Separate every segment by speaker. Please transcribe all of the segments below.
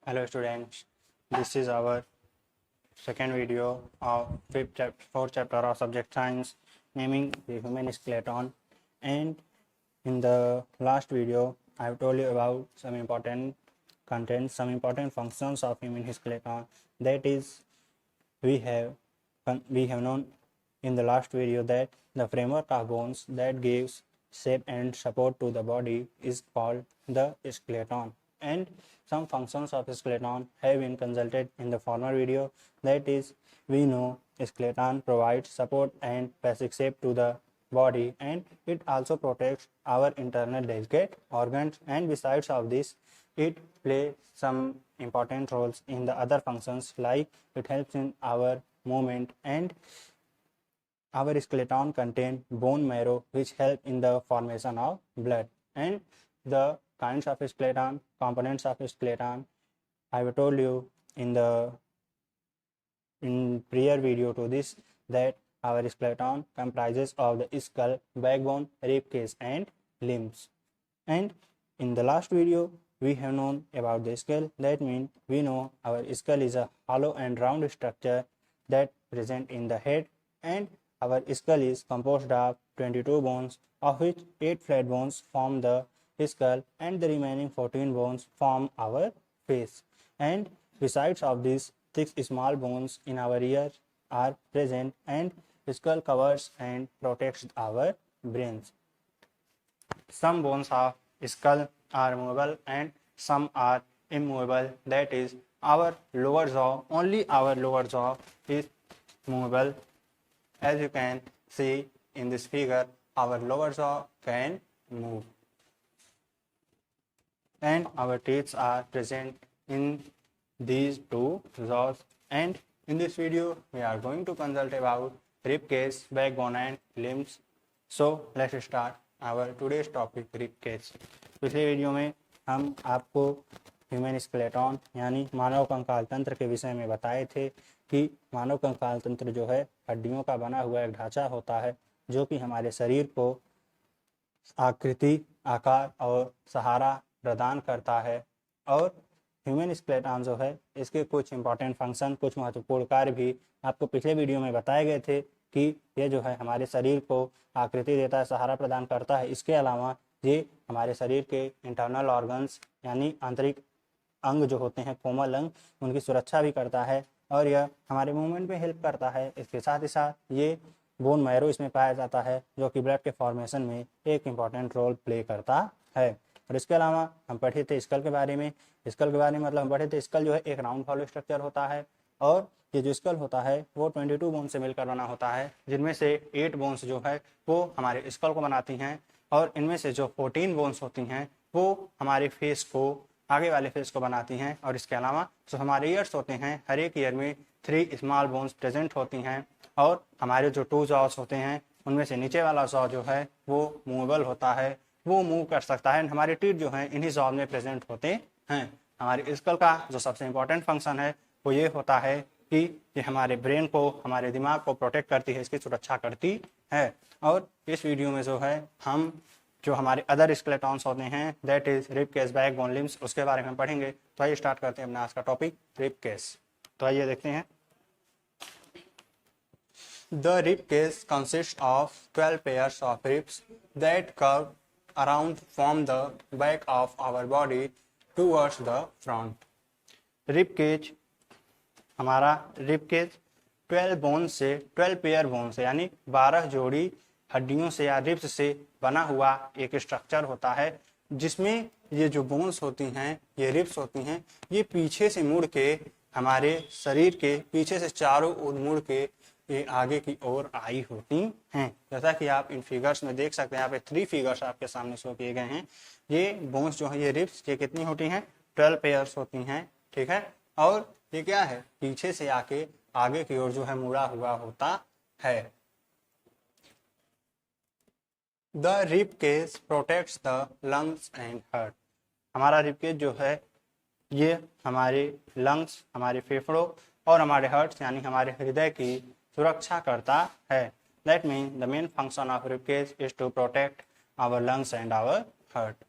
Speaker 1: Hello students, this is our second video of fourth chapter of subject science, naming the human skeleton. And in the last video I have told you about some important contents, some important functions of human skeleton. That is, we have known in the last video that the framework of bones that gives shape and support to the body is called the skeleton, and some functions of skeleton have been consulted in the former video. That is, we know skeleton provides support and basic shape to the body, and it also protects our internal delicate organs, and besides of this it plays some important roles in the other functions, like it helps in our movement, and our skeleton contain bone marrow which help in the formation of blood. And the kinds of skeleton, components of skeleton, I have told you in prior video to this that our skeleton comprises of the skull, backbone, rib cage and limbs. And in the last video we have known about the skull. That means we know our skull is a hollow and round structure that present in the head, and our skull is composed of 22 bones, of which 8 flat bones form the skull and the remaining 14 bones form our face. And besides of this, 6 small bones in our ear are present, and skull covers and protects our brains. Some bones of skull are movable and some are immovable. That is, our lower jaw, only our lower jaw is movable. As you can see in this figure, our lower jaw can move, and our teeth are present in these two jaws. And in this video we are going to consult about rib cage, backbone and limbs. So let's start our today's topic, rib cage. पिछले video में हम आपको human skeleton यानी मानव कंकाल तंत्र के विषय में बताए थे कि मानव कंकाल तंत्र जो है हड्डियों का बना हुआ एक ढांचा होता है जो कि हमारे शरीर को आकृति, आकार और सहारा प्रदान करता है। और ह्यूमन स्केलेटन जो है इसके कुछ इंपॉर्टेंट फंक्शन, कुछ महत्वपूर्ण कार्य भी आपको पिछले वीडियो में बताए गए थे कि ये जो है हमारे शरीर को आकृति देता है, सहारा प्रदान करता है। इसके अलावा ये हमारे शरीर के इंटरनल ऑर्गन्स यानी आंतरिक अंग जो होते हैं, कोमल अंग, उनकी सुरक्षा भी करता है और यह हमारे मूवमेंट में हेल्प करता है। इसके साथ ही साथ ये बोन मैरो इसमें पाया जाता है जो कि ब्लड के फॉर्मेशन में एक इम्पॉर्टेंट रोल प्ले करता है। और इसके अलावा हम पढ़े थे स्कल के बारे में। स्कल के बारे में मतलब हम पढ़े थे स्कल जो है एक राउंड हॉलो स्ट्रक्चर होता है, और ये जो स्कल होता है वो 22 बोन से मिलकर बना होता है, जिनमें से 8 बोन्स जो है वो हमारे स्कल को बनाती हैं, और इनमें से जो 14 बोन्स होती हैं वो हमारे फेस को, आगे वाले फेस को बनाती हैं। और इसके अलावा जो हमारे ईयर्स होते हैं, हर एक ईयर में 3 स्मॉल बोन्स प्रेजेंट होती हैं, और हमारे जो 2 जॉस होते हैं उनमें से नीचे वाला जॉ जो है वो मूवेबल होता है, वो मूव कर सकता है। हमारे टीथ जो हैं इन्हीं जॉ में प्रेजेंट होते हैं। हमारे स्कल का जो सबसे इम्पोर्टेंट फंक्शन है वो ये होता है कि ये हमारे ब्रेन को, हमारे दिमाग को प्रोटेक्ट करती है, इसकी सुरक्षा करती है। और इस वीडियो में जो है हम जो हमारे अदर स्केलेटन्स होते हैं, that is rib cage, backbone, limbs, उसके बारे में पढ़ेंगे। तो आइए स्टार्ट करते हैं अपना आज का टॉपिक, रिब केज। तो आइए देखते हैं। The rib cage consists of 12 pairs of ribs that curve around from the back of our body towards the front. Rib cage, हमारा rib cage 12 बोन से, 12 पेयर बोन से यानी 12 जोड़ी हड्डियों से या रिब्स से बना हुआ एक स्ट्रक्चर होता है, जिसमें ये जो बोन्स होती हैं, ये रिब्स होती हैं, ये पीछे से मुड़ के हमारे शरीर के पीछे से चारों ओर मुड़ के ये आगे की ओर आई होती हैं। जैसा कि आप इन फिगर्स में देख सकते हैं, यहाँ पे 3 फिगर्स आपके सामने शो किए गए हैं। ये बोन्स जो है, ये रिब्स, ये कितनी होती हैं? 12 पेयर्स होती हैं, ठीक है। और ये क्या है? पीछे से आके आगे की ओर जो है मुड़ा हुआ होता है। The rib cage protects the lungs and heart. हमारा रिब केज जो है ये हमारे लंग्स, हमारे फेफड़ों और हमारे हार्ट यानी हमारे हृदय की सुरक्षा करता है। That mean the main function of rib cage is to protect our lungs and our heart.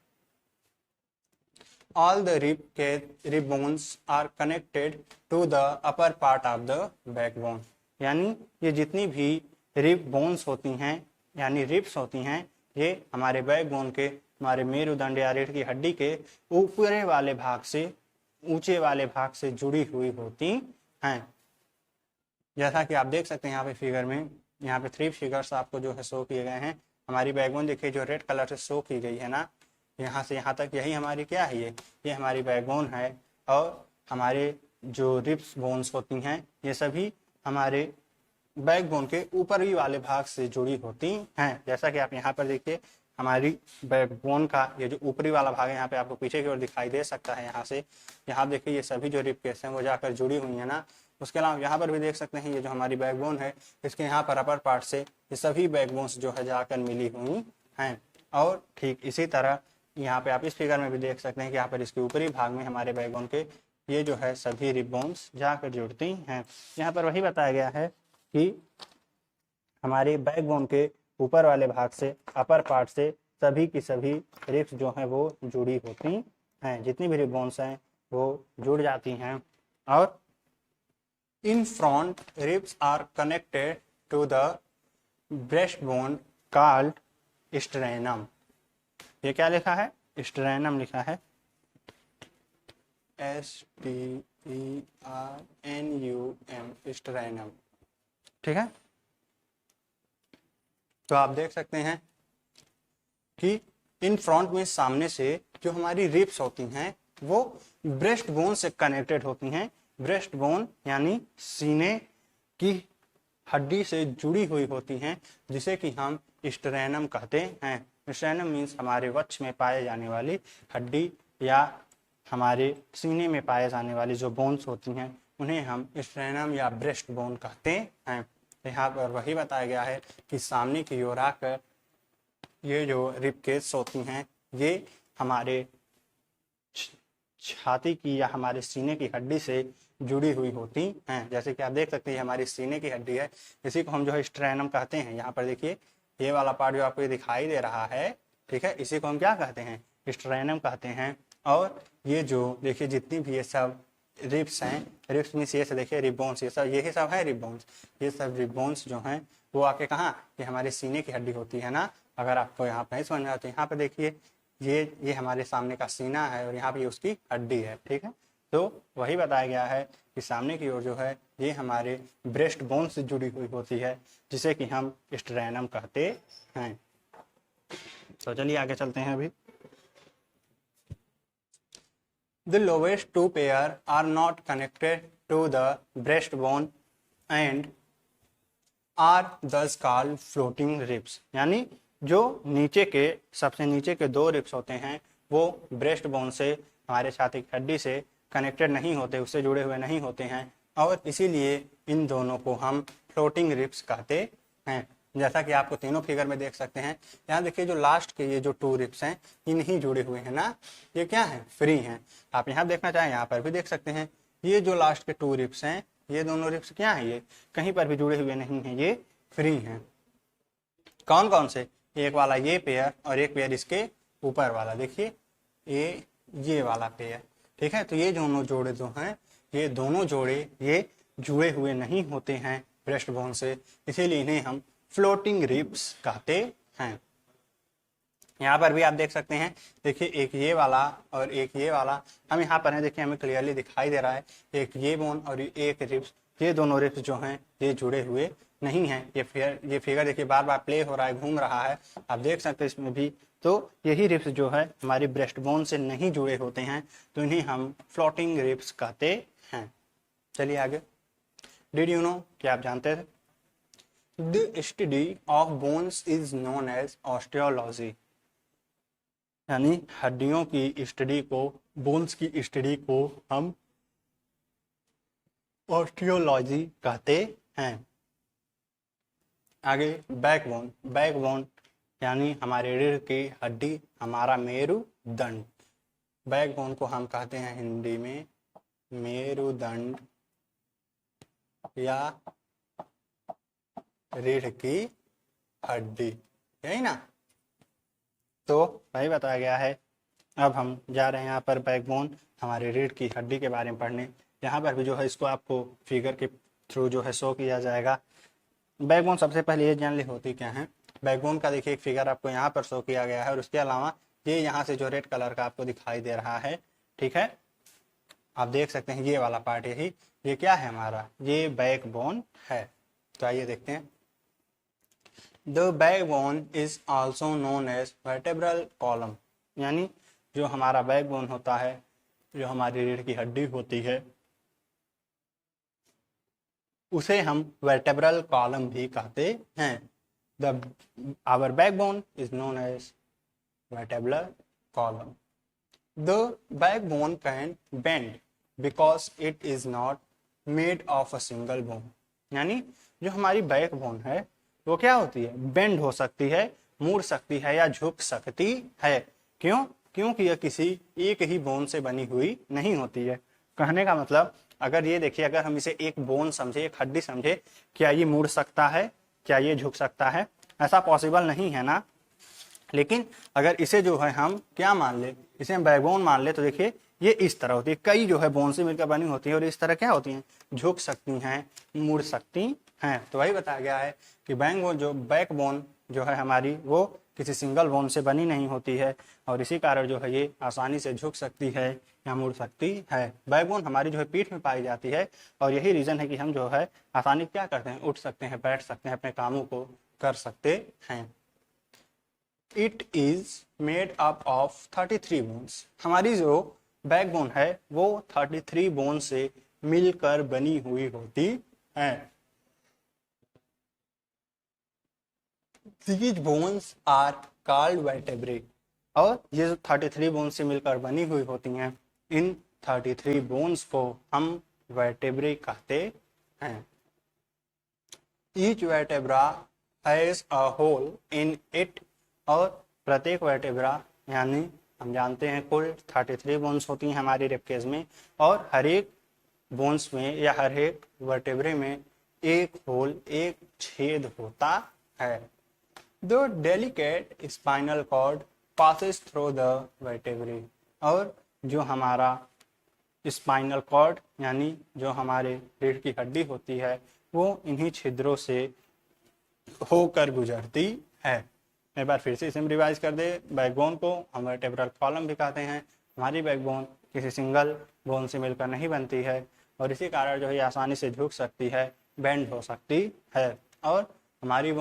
Speaker 1: all the rib bones are connected to the upper part of the backbone। यानी ये जितनी भी रिब बोन्स होती हैं यानी ribs होती हैं ये हमारे बैकबोन के हमारे मेरुदंड या रीढ़ की हड्डी के ऊपरी वाले भाग से ऊंचे वाले भाग से जुड़ी हुई होती हैं। जैसा कि आप देख सकते हैं यहाँ पे फिगर में, यहाँ पे 3 फिगर्स आपको जो है शो किए गए हैं। हमारी बैकबोन देखिए जो रेड कलर से शो की गई है ना, यहाँ से यहाँ तक यही हमारी क्या है, ये हमारी बैकबोन है। और हमारे जो रिब्स बोन्स होती हैं ये सभी हमारे बैकबोन के ऊपरी वाले भाग से जुड़ी होती हैं। जैसा कि आप यहाँ पर देखिए हमारी बैकबोन का ये जो ऊपरी वाला भाग है यहाँ पे आपको पीछे की ओर दिखाई दे सकता है। यहाँ से यहाँ देखिए ये सभी जो रिब केस हैं वो जाकर जुड़ी हुई है ना। उसके अलावा यहाँ पर भी देख सकते हैं ये जो हमारी बैकबोन है इसके यहाँ पर अपर पार्ट से ये सभी बैकबोन्स जो है जाकर मिली हुई हैं। और ठीक इसी तरह यहाँ पे आप इस फिगर में भी देख सकते हैं कि यहाँ पर इसके ऊपरी भाग में हमारे बैकबोन के ये जो है सभी रिब बोन्स जाकर जुड़ती हैं। यहाँ पर वही बताया गया है कि हमारे बैकबोन के ऊपर वाले भाग से अपर पार्ट से सभी की सभी रिब्स जो हैं वो जुड़ी होती हैं। जितनी भी रिब बोन्स हैं वो जुड़ जाती हैं। और इन front ribs are connected to the breast bone called sternum. ये क्या लिखा है, स्ट्रेनम लिखा है, STERNUM, स्ट्रेनम। ठीक है, तो आप देख सकते हैं कि इन फ्रंट में सामने से जो हमारी रिब्स होती हैं वो ब्रेस्ट बोन से कनेक्टेड होती हैं। ब्रेस्ट बोन यानी सीने की हड्डी से जुड़ी हुई होती हैं जिसे कि हम स्ट्रेनम कहते हैं। स्ट्रेनम मीन्स हमारे वक्ष में पाए जाने वाली हड्डी या हमारे सीने में पाए जाने वाली जो बोन्स होती हैं उन्हें हम स्ट्रेनम या ब्रेस्ट बोन कहते हैं। यहाँ पर वही बताया गया है कि सामने की ओर आकर ये जो रिब केस होती हैं ये हमारे छाती की या हमारे सीने की हड्डी से जुड़ी हुई होती हैं। जैसे कि आप देख सकते हैं हमारी सीने की हड्डी है, इसी को हम जो है स्ट्रेनम कहते हैं। यहाँ पर देखिए ये वाला पार्ट जो आपको ये दिखाई दे रहा है, ठीक है, इसी को हम क्या कहते हैं, स्ट्रेनम कहते हैं। और ये जो देखिए जितनी भी ये सब रिब्स हैं, रिब्स मीन्स ये से देखिए रिब बोन्स, ये सब यही सब है रिब बोन्स। ये सब रिब बोन्स जो हैं वो आके कहाँ, ये हमारे सीने की हड्डी होती है ना। अगर आपको यहाँ पे समझ में आता है, यहाँ पे देखिए ये हमारे सामने का सीना है और यहाँ पे उसकी हड्डी है। ठीक है, तो वही बताया गया है कि सामने की ओर जो है ये हमारे ब्रेस्ट बोन से जुड़ी हुई होती है जिसे कि हम स्ट्रेनम कहते हैं। तो चलिए आगे चलते हैं। अभी The lowest two pair are not connected to the breastbone and are thus called floating ribs। यानी जो नीचे के सबसे नीचे के 2 रिब्स होते हैं वो ब्रेस्ट बोन से हमारे छाती की हड्डी से कनेक्टेड नहीं होते, उससे जुड़े हुए नहीं होते हैं और इसीलिए इन दोनों को हम फ्लोटिंग रिब्स कहते हैं। जैसा कि आपको तीनों फिगर में देख सकते हैं। यहाँ देखिए जो लास्ट के ये जो 2 रिब्स हैं ये नहीं जुड़े हुए हैं ना, ये क्या है, फ्री हैं। आप यहाँ देखना चाहें यहाँ पर भी देख सकते हैं, ये जो लास्ट के 2 रिब्स हैं ये दोनों रिब्स क्या है, ये कहीं पर भी जुड़े हुए नहीं हैं, ये फ्री हैं। कौन कौन से, एक वाला ये पेयर और एक पेयर इसके ऊपर वाला, देखिए ये वाला पेयर। ठीक है, तो ये दोनों जोड़े जो हैं ये दोनों जोड़े ये जुड़े हुए नहीं होते हैं ब्रेस्ट बोन से, इसीलिए इन्हें हम फ्लोटिंग रिब्स कहते हैं। यहाँ पर भी आप देख सकते हैं, देखिए एक ये वाला और एक ये वाला हम यहाँ पर हैं, देखिए हमें क्लियरली दिखाई दे रहा है, एक ये बोन और एक रिब्स, ये दोनों रिब्स जो हैं ये जुड़े हुए नहीं हैं। ये फिगर देखिए बार बार प्ले हो रहा है, घूम रहा है, आप देख सकते हैं इसमें भी। तो यही रिब्स जो है हमारी ब्रेस्ट बोन से नहीं जुड़े होते हैं, तो इन्हें हम फ्लोटिंग रिब्स कहते हैं। चलिए आगे। डिड यू नो, क्या आप जानते थे, the study of bones is known as osteology. यानी हड्डियों की स्टडी को, बोन्स की स्टडी को हम ऑस्टियोलॉजी कहते हैं। आगे बैकबोन, बैकबोन यानी हमारे रीढ़ की हड्डी, हमारा मेरुदंड। बैकबोन को हम कहते हैं हिंदी में मेरुदंड या रीढ़ की हड्डी, यही ना। तो वही बताया गया है अब हम जा रहे हैं यहाँ पर बैकबोन, हमारे रीढ़ की हड्डी के बारे में पढ़ने। यहाँ पर भी जो है इसको आपको फिगर के थ्रू जो है शो किया जाएगा। बैकबोन सबसे पहले ये जान ली होती क्या है। बैकबोन का देखिए एक फिगर आपको यहाँ पर शो किया गया है, और उसके अलावा ये यहाँ से जो रेड कलर का आपको दिखाई दे रहा है, ठीक है, आप देख सकते हैं ये वाला पार्ट यही, ये क्या है हमारा, ये बैकबोन है। तो आइए देखते हैं। The backbone is also known as vertebral column, यानी जो हमारा बैकबोन होता है, जो हमारी रीढ़ की हड्डी होती है, उसे हम वर्टेब्रल कॉलम भी कहते हैं। The our backbone is known as vertebral column. The backbone can bend because it is not made of a single bone, यानी जो हमारी बैकबोन है वो क्या होती है, बेंड हो सकती है, मुड़ सकती है या झुक सकती है। क्यों? क्योंकि यह किसी एक ही बोन से बनी हुई नहीं होती है। कहने का मतलब, अगर ये देखिए, अगर हम इसे एक बोन समझे, एक हड्डी समझे, क्या ये मुड़ सकता है, क्या ये झुक सकता है? ऐसा पॉसिबल नहीं है ना। लेकिन अगर इसे जो है हम क्या मान ले, इसे हम बैकबोन मान ले, तो देखिए ये इस तरह होती है, कई जो है बोन से मिलकर बनी होती है, और इस तरह क्या होती हैं, झुक सकती हैं, मुड़ सकती हैं। तो वही बताया गया है कि बैकबोन जो है हमारी, वो किसी सिंगल बोन से बनी नहीं होती है, और इसी कारण जो है ये आसानी से झुक सकती है या मुड़ सकती है। बैकबोन हमारी जो है पीठ में पाई जाती है, और यही रीजन है कि हम जो है आसानी क्या करते हैं, उठ सकते हैं, बैठ सकते हैं, अपने कामों को कर सकते हैं। It is made up of 33 bones, हमारी जो बैकबोन है वो 33 बोन से मिलकर बनी हुई होती है। These bones are called vertebrae, और ये जो 33 बोन से मिलकर बनी हुई होती हैं, इन 33 बोन्स को हम वर्टेब्रे कहते हैं। Each vertebra has a hole in it, और प्रत्येक वर्टेब्रा, यानी हम जानते हैं कुल 33 बोन्स होती हैं हमारी रिबकेज में, और हर एक बोन्स में या हर एक वर्टेब्रे में एक होल, एक छेद होता है। The delicate spinal cord passes through the vertebrae, और जो हमारा स्पाइनल कॉर्ड, यानी जो हमारे रीढ़ की हड्डी होती है, वो इन्हीं छिद्रों से होकर गुजरती है। एक बार फिर से इसे रिवाइज कर दे। बैकबोन को हम वर्टेब्रल कॉलम भी कहते हैं। हमारी बैकबोन किसी सिंगल बोन से मिलकर नहीं बनती है, और इसी कारण जो है आसानी से झुक सकती है, बेंड हो सकती है। और हमारी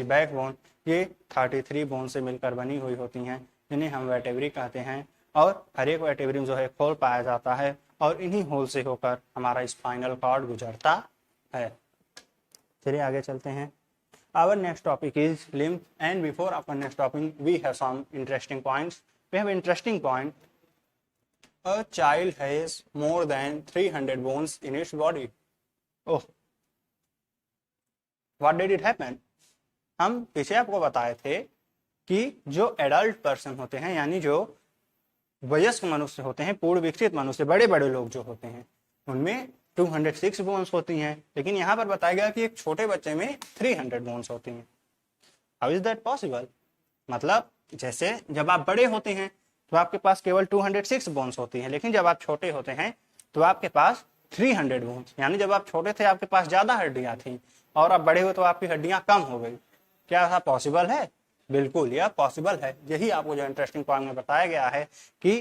Speaker 1: बैकबोन ये 33 बोन से मिलकर बनी हुई होती हैं, जिन्हें हम वर्टेब्री कहते हैं, और हर एक वर्टेब्री में जो है होल पाया जाता है, और इन्हीं होल से होकर हमारा स्पाइनल कॉर्ड गुजरता है। चलिए आगे चलते हैं। Our next topic is limb, and before our next topic we have some interesting points. We have interesting point. A child has more than 300 bones in its body. Oh, what did it happen? हम पीछे आपको बताए थे कि जो adult person होते हैं, यानी जो वयस्क मनुष्य होते हैं, पूर्ण विकसित मनुष्य, बड़े बड़े लोग जो होते हैं, उनमें 206 बोन्स होती हैं, लेकिन यहाँ पर बताया गया कि एक छोटे बच्चे में 300 बोन्स होती हैं। How is that possible? मतलब जैसे जब आप बड़े होते हैं तो आपके पास केवल 206 बोन्स होती हैं, लेकिन जब आप छोटे होते हैं तो आपके पास 300 बोन्स, यानी जब आप छोटे थे आपके पास ज्यादा हड्डियां थी, और आप बड़े हुए तो आपकी हड्डियां कम हो गई। क्या ऐसा पॉसिबल है? बिल्कुल, यह पॉसिबल है। यही आपको जो इंटरेस्टिंग पॉइंट में बताया गया है कि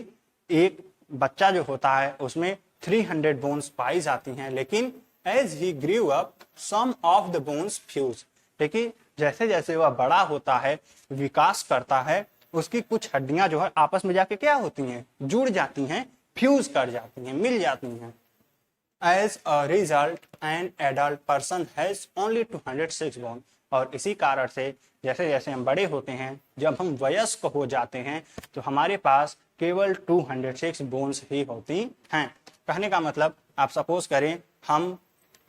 Speaker 1: एक बच्चा जो होता है उसमें 300 बोन्स पाई जाती हैं, लेकिन as he grew up some of the bones fuse, लेकिन जैसे जैसे वह बड़ा होता है, विकास करता है, उसकी कुछ हड्डियां जो है आपस में जाके क्या होती हैं, जुड़ जाती हैं, फ्यूज कर जाती हैं, मिल जाती हैं। As a result an adult person has only 206 bone, और इसी कारण से जैसे जैसे हम बड़े होते हैं, जब हम वयस्क हो जाते हैं, तो हमारे पास केवल 206 बोन्स ही होती हैं। कहने का मतलब, आप सपोज करें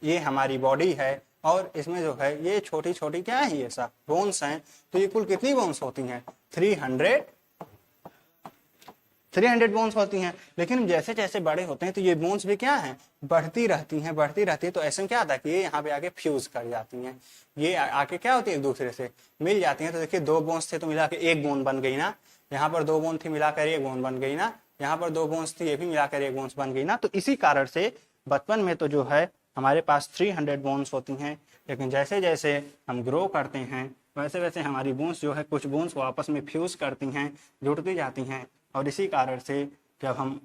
Speaker 1: ये हमारी बॉडी है, और इसमें जो है ये छोटी छोटी क्या है, ये सब बोन्स हैं, तो ये कुल कितनी बोन्स होती हैं? 300 बोन्स होती हैं। लेकिन जैसे जैसे बड़े होते हैं तो ये बोन्स भी क्या हैं, बढ़ती रहती हैं, तो ऐसे में क्या आता है कि ये यहाँ पे आके फ्यूज कर जाती हैं, ये आके क्या होती है, एक दूसरे से मिल जाती हैं। तो देखिए 2 बोन्स थे तो मिला के 1 बोन बन गई ना, यहाँ पर 2 बोन थी, मिलाकर एक बोन बन गई ना, यहाँ पर 2 बोन्स थी, ये भी मिलाकर एक बोन्स बन गई ना। तो इसी कारण से बचपन में तो जो है हमारे पास 300 बोन्स होती हैं, लेकिन जैसे जैसे हम ग्रो करते हैं वैसे वैसे हमारी बोन्स जो है कुछ बोन्स को आपस में फ्यूज करती हैं, जुड़ती जाती हैं, और इसी कारण से जब हम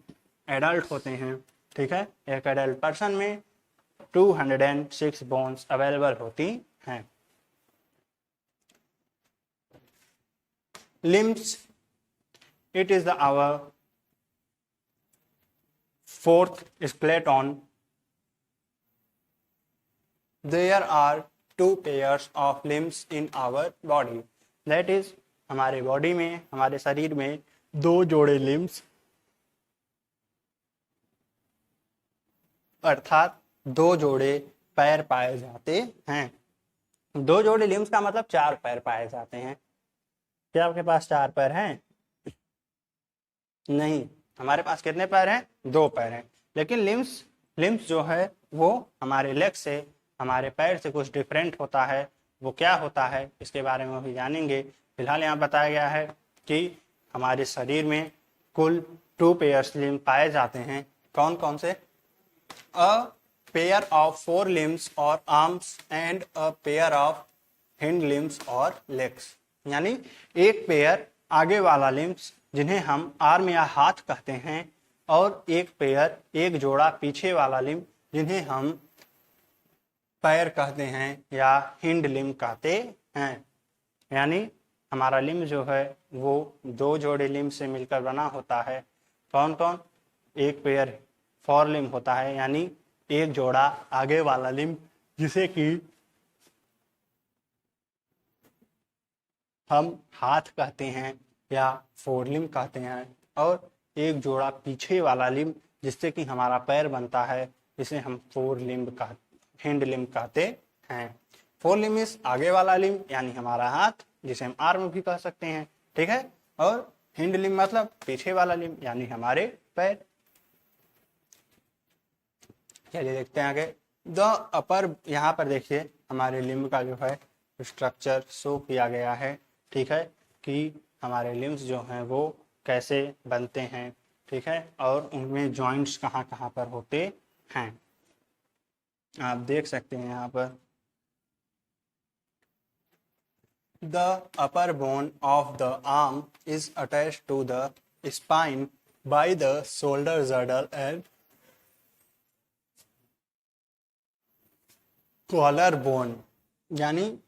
Speaker 1: एडल्ट होते हैं, ठीक है, एक एडल्ट पर्सन में 206 बोन्स अवेलेबल होती हैं। Limbs, it is our fourth skeleton. There are 2 pairs of limbs in our body. That is, हमारे बॉडी में, हमारे शरीर में 2 जोड़े लिम्स, अर्थात 2 जोड़े पैर पाए जाते हैं। 2 जोड़े लिम्स का मतलब 4 पैर पाए जाते हैं। क्या आपके पास 4 पैर हैं? नहीं, हमारे पास कितने पैर हैं? 2 पैर हैं। लेकिन लिम्स जो है वो हमारे लेग से, हमारे पैर से कुछ डिफरेंट होता है। वो क्या होता है इसके बारे में भी जानेंगे। फिलहाल यहाँ बताया गया है कि हमारे शरीर में कुल 2 पेयर्स लिम्ब पाए जाते हैं। कौन कौन से? अ पेयर ऑफ 4 लिम्स और arms and a pair of hind limbs और लेग्स। यानी एक पेयर आगे वाला लिम्स जिन्हें हम आर्म या हाथ कहते हैं, और एक पेयर, एक जोड़ा पीछे वाला लिम्ब जिन्हें हम पैर कहते हैं या हिंड लिम्ब कहते हैं। यानी हमारा लिम्ब जो है वो 2 जोड़े लिम्ब से मिलकर बना होता है। कौन कौन? एक पेयर 4 लिम्ब होता है, यानी एक जोड़ा आगे वाला लिम्ब जिसे कि हम हाथ कहते हैं या 4 लिम्ब कहते हैं, और एक जोड़ा पीछे वाला लिम्ब जिससे कि हमारा पैर बनता है, जिसे हम 4 लिम्ब का हिंड लिम्ब कहते हैं। 4 लिम्ब इस आगे वाला लिम्ब यानी हमारा हाथ, जिसे हम आर्म भी कह सकते हैं, ठीक है, और हिंड लिम्ब मतलब पीछे वाला लिम्ब यानी हमारे पैर। चलिए देखते हैं आगे। द अपर, यहाँ पर देखिए हमारे लिम्ब का जो है स्ट्रक्चर शो किया गया है, ठीक है, कि हमारे लिम्स जो हैं वो कैसे बनते हैं, ठीक है, और उनमें जॉइंट्स कहाँ कहाँ पर होते हैं। आप देख सकते हैं यहाँ पर। The upper bone of the arm is attached to the spine by the shoulder girdle and collar bone. यानी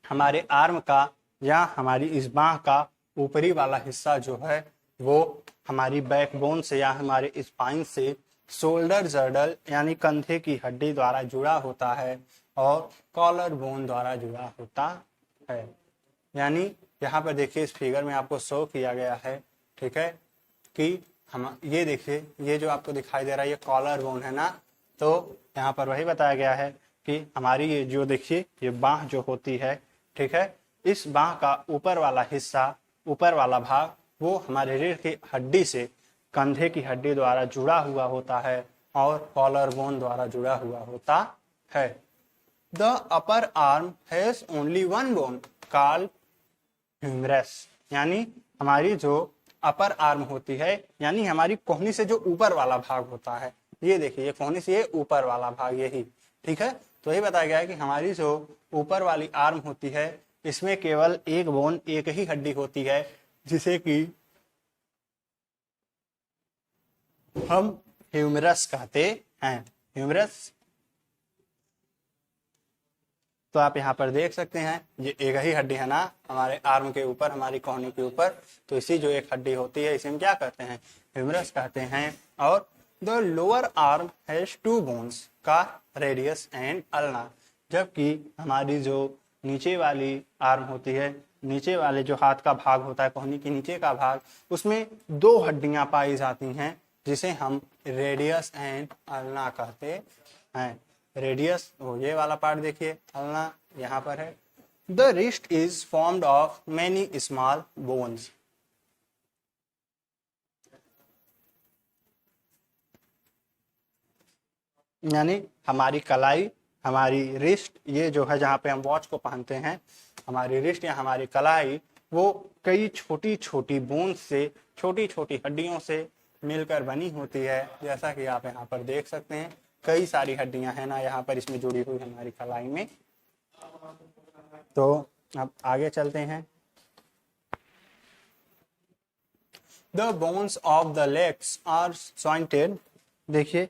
Speaker 1: हमारे आर्म का या हमारी इस बाह का ऊपरी वाला हिस्सा जो है वो हमारी बैकबोन से या हमारे स्पाइन से शोल्डर जर्डल यानी कंधे की हड्डी द्वारा जुड़ा होता है, और कॉलर बोन द्वारा जुड़ा होता है। यानी यहाँ पर देखिए इस फिगर में आपको शो किया गया है, ठीक है, कि हम ये देखिए, ये जो आपको दिखाई दे रहा है ये कॉलर बोन है ना। तो यहाँ पर वही बताया गया है कि हमारी ये जो देखिए ये बाह जो होती है, ठीक है, इस बाह का ऊपर वाला हिस्सा, ऊपर वाला भाग वो हमारे रीढ़ की हड्डी से कंधे की हड्डी द्वारा जुड़ा हुआ होता है और कॉलर बोन द्वारा जुड़ा हुआ होता है। The upper arm has only 1 bone called humerus. यानी हमारी जो अपर आर्म होती है, यानी हमारी कोहनी से जो ऊपर वाला भाग होता है, ये देखिए ये कोहनी से ये ऊपर वाला भाग यही, ठीक है। तो यही बताया गया है कि हमारी जो ऊपर वाली आर्म होती है इसमें केवल एक बोन, एक ही हड्डी होती है, जिसे कि हम ह्यूमरस कहते हैं। ह्यूमरस, तो आप यहाँ पर देख सकते हैं ये एक ही हड्डी है ना हमारे आर्म के ऊपर, हमारी कोहनी के ऊपर। तो इसी जो एक हड्डी होती है इसे हम क्या कहते हैं? ह्यूमरस कहते हैं। और the lower arm has 2 bones का रेडियस एंड अल्ना। जबकि हमारी जो नीचे वाली आर्म होती है, नीचे वाले जो हाथ का भाग होता है, कोहनी के नीचे का भाग, उसमें 2 हड्डियां पाई जाती हैं जिसे हम रेडियस एंड अल्ना कहते हैं। रेडियस वो ये वाला पार्ट देखिए, अल्ना यहाँ पर है। The wrist is formed of many small bones. यानी हमारी कलाई, हमारी रिस्ट, ये जो है जहाँ पे हम वॉच को पहनते हैं, हमारी रिस्ट या हमारी कलाई वो कई छोटी छोटी बोन्स से, छोटी छोटी हड्डियों से मिलकर बनी होती है। जैसा कि आप यहाँ पर देख सकते हैं, कई सारी हड्डियां हैं ना यहाँ पर इसमें जुड़ी हुई हमारी कलाई में। तो अब आगे चलते हैं। The bones of the legs are jointed. देखिए,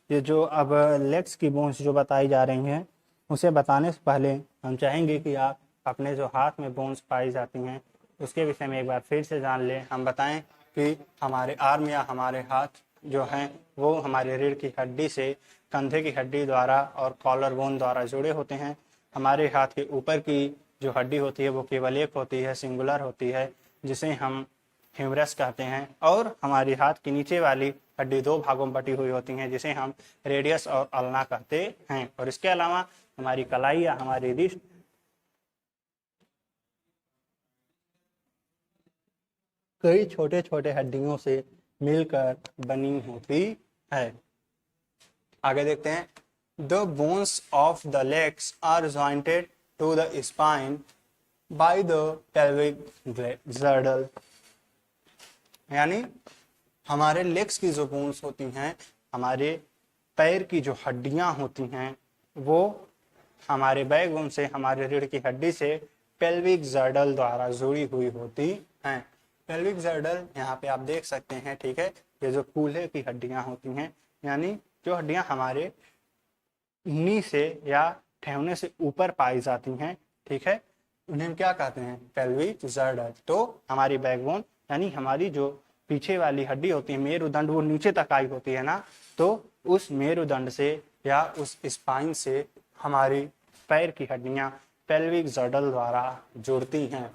Speaker 1: ये जो अब लेग्स की बोन्स जो बताई जा रही हैं, उसे बताने से पहले हम चाहेंगे कि आप अपने जो हाथ में बोन्स पाई जाती हैं उसके विषय में एक बार फिर से जान लें। हम बताएं कि हमारे आर्म या हमारे हाथ जो हैं वो हमारे रीढ़ की हड्डी से कंधे की हड्डी द्वारा और कॉलर बोन द्वारा जुड़े होते हैं। हमारे हाथ के ऊपर की जो हड्डी होती है वो केवल एक होती है, सिंगुलर होती है, जिसे हम ह्यूमरस कहते हैं। और हमारी हाथ की नीचे वाली हड्डी दो भागों में बटी हुई होती हैं, जिसे हम रेडियस और अल्ना कहते हैं। और इसके अलावा हमारी कलाई या हमारी रिस्ट कई छोटे छोटे हड्डियों से मिलकर बनी होती है। आगे देखते हैं। The bones of the legs are jointed to the spine by the pelvic girdle. यानी हमारे लेग्स की जो बोन्स होती हैं, हमारे पैर की जो हड्डियां होती हैं, वो हमारे बैकबोन से, हमारे रीढ़ की हड्डी से पेल्विक जर्डल द्वारा जुड़ी हुई होती हैं। पेल्विक जर्डल यहाँ पे आप देख सकते हैं, ठीक है। ये जो कूल्हे की हड्डियां होती हैं, यानी जो हड्डियां हमारे नी से या ठेहुने से ऊपर पाई जाती हैं, ठीक है, उन्हें हम क्या कहते हैं? पेल्विक जर्डल। तो हमारी बैकबोन यानी हमारी जो पीछे वाली हड्डी होती है, मेरुदंड, वो नीचे तक आई होती है ना, तो उस मेरुदंड से या उस स्पाइन से हमारी पैर की हड्डियां पेल्विक जर्डल द्वारा जुड़ती हैं।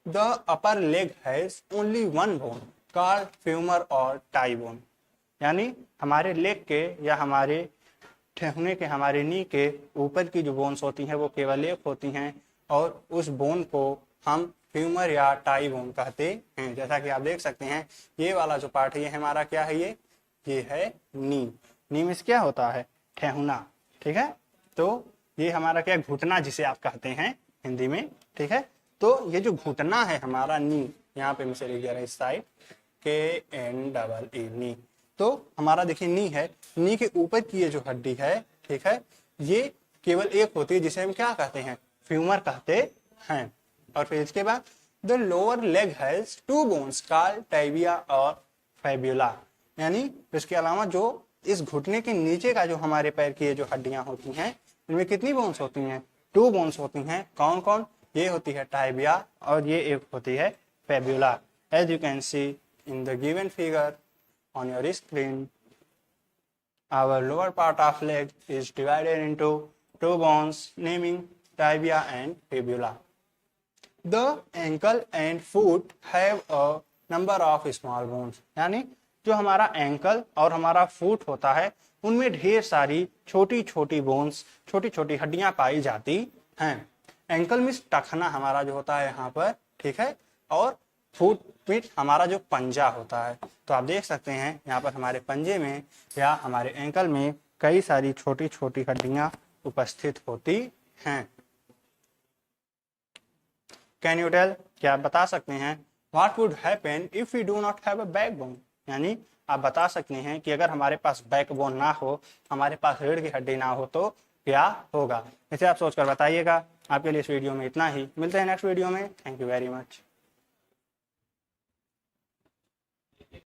Speaker 1: The upper leg has only one bone called femur और टाई बोन। यानी हमारे लेग के या हमारे ठेहुने के, हमारे नी के ऊपर की जो बोन्स होती हैं वो केवल एक होती हैं, और उस बोन को हम फ्यूमर या टाई बोन कहते हैं। जैसा कि आप देख सकते हैं, ये वाला जो पार्ट है ये हमारा क्या है? ये है नी। नी में क्या होता है? ठेहुना, ठीक है। तो ये हमारा क्या? घुटना, जिसे आप कहते हैं हिंदी में, ठीक है। तो ये जो घुटना है हमारा, नी, यहाँ पे मुझे लिख दिया है इस साइड KNEE, नी। तो हमारा देखिए नी है, नी के ऊपर की ये जो हड्डी है, ठीक है, ये केवल एक होती है, जिसे हम क्या कहते हैं? फ्यूमर कहते हैं। और फिर इसके बाद the lower leg has two bones called tibia और फैब्यूला। यानी इसके अलावा जो इस घुटने के नीचे का जो हमारे पैर की ये जो हड्डियां होती हैं, इनमें कितनी बोन्स होती हैं? 2 बोन्स होती हैं। कौन कौन? ये होती है टाइबिया और ये एक होती है fibula. As you can see in the given figure on your screen, our lower part of leg is divided into 2 bones naming tibia and fibula. The ankle and foot have a number of small bones. यानी जो हमारा ankle और हमारा foot होता है, उनमें ढेर सारी छोटी छोटी बोन्स, छोटी छोटी हड्डियां पाई जाती हैं। एंकल मीन्स टखना हमारा जो होता है यहाँ पर, ठीक है, और फुट मीट हमारा जो पंजा होता है। तो आप देख सकते हैं यहाँ पर हमारे पंजे में या हमारे एंकल में कई सारी छोटी छोटी हड्डियां उपस्थित होती हैं। कैन यू टेल, क्या आप बता सकते हैं, what would happen if we do not have a backbone? यानी आप बता सकते हैं कि अगर हमारे पास बैकबोन ना हो, हमारे पास रीढ़ की हड्डी ना हो, तो क्या होगा? इसे आप सोचकर बताइएगा। आपके लिए इस वीडियो में इतना ही। मिलते हैं नेक्स्ट वीडियो में। Thank you very much.